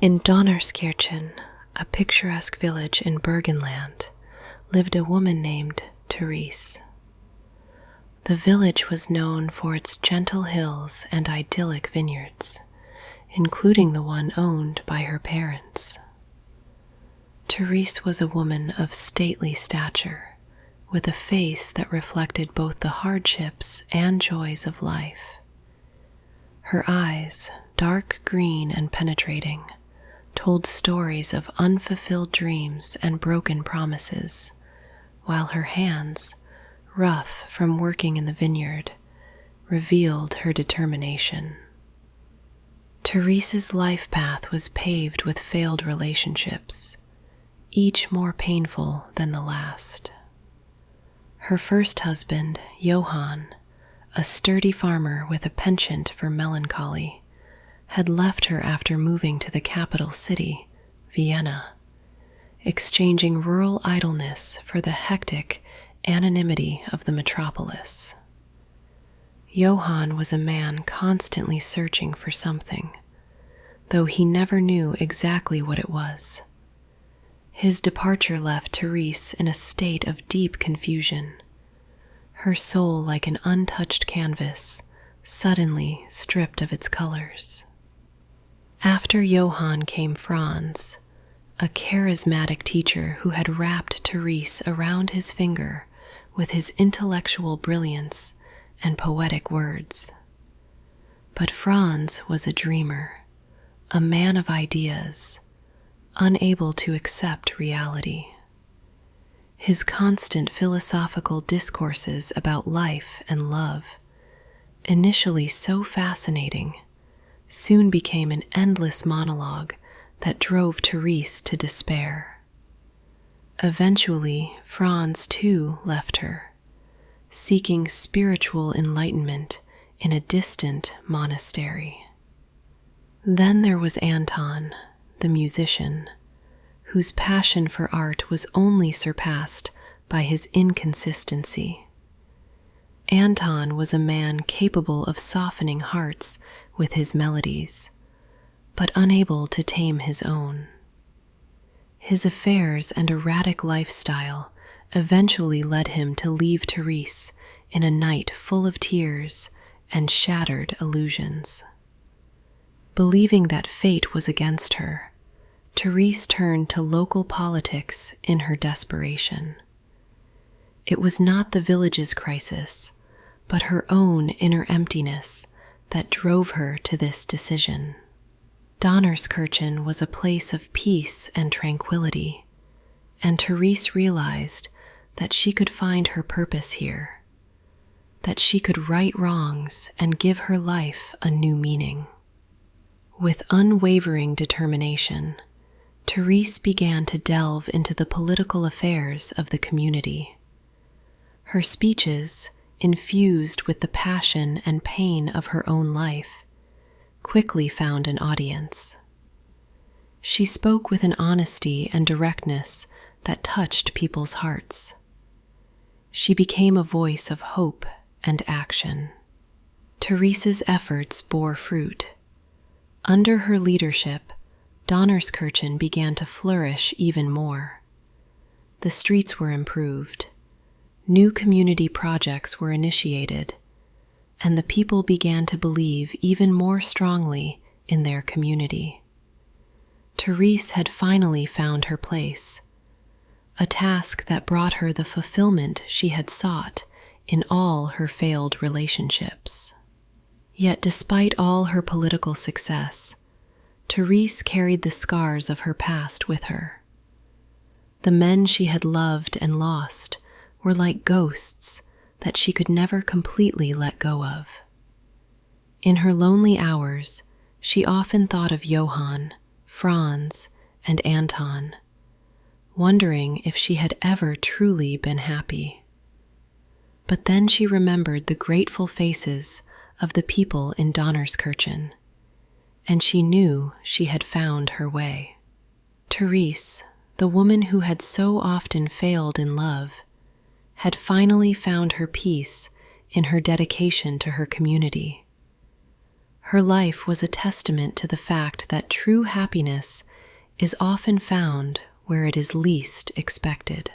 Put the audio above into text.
In Donnerskirchen, a picturesque village in Burgenland, lived a woman named Therese. The village was known for its gentle hills and idyllic vineyards, including the one owned by her parents. Therese was a woman of stately stature, with a face that reflected both the hardships and joys of life. Her eyes, dark green and penetrating, told stories of unfulfilled dreams and broken promises, while her hands, rough from working in the vineyard, revealed her determination. Therese's life path was paved with failed relationships, each more painful than the last. Her first husband, Johann, a sturdy farmer with a penchant for melancholy, had left her after moving to the capital city, Vienna, exchanging rural idleness for the hectic anonymity of the metropolis. Johann was a man constantly searching for something, though he never knew exactly what it was. His departure left Therese in a state of deep confusion, her soul like an untouched canvas, suddenly stripped of its colors. After Johann came Franz, a charismatic teacher who had wrapped Therese around his finger with his intellectual brilliance and poetic words. But Franz was a dreamer, a man of ideas, unable to accept reality. His constant philosophical discourses about life and love, initially so fascinating, soon became an endless monologue that drove Therese to despair. Eventually, Franz too left her, seeking spiritual enlightenment in a distant monastery. Then there was Anton, the musician, whose passion for art was only surpassed by his inconsistency. Anton was a man capable of softening hearts with his melodies, but unable to tame his own. His affairs and erratic lifestyle eventually led him to leave Therese in a night full of tears and shattered illusions. Believing that fate was against her, Therese turned to local politics in her desperation. It was not the village's crisis, but her own inner emptiness that drove her to this decision. Donnerskirchen was a place of peace and tranquility, and Therese realized that she could find her purpose here, that she could right wrongs and give her life a new meaning. With unwavering determination, Therese began to delve into the political affairs of the community. Her speeches, infused with the passion and pain of her own life, quickly found an audience. She spoke with an honesty and directness that touched people's hearts. She became a voice of hope and action. Therese's efforts bore fruit. Under her leadership, Donnerskirchen began to flourish even more. The streets were improved, new community projects were initiated, and the people began to believe even more strongly in their community. Therese had finally found her place, a task that brought her the fulfillment she had sought in all her failed relationships. Yet despite all her political success, Therese carried the scars of her past with her. The men she had loved and lost were like ghosts that she could never completely let go of. In her lonely hours, she often thought of Johann, Franz, and Anton, wondering if she had ever truly been happy. But then she remembered the grateful faces of the people in Donnerskirchen, and she knew she had found her way. Therese, the woman who had so often failed in love, had finally found her peace in her dedication to her community. Her life was a testament to the fact that true happiness is often found where it is least expected.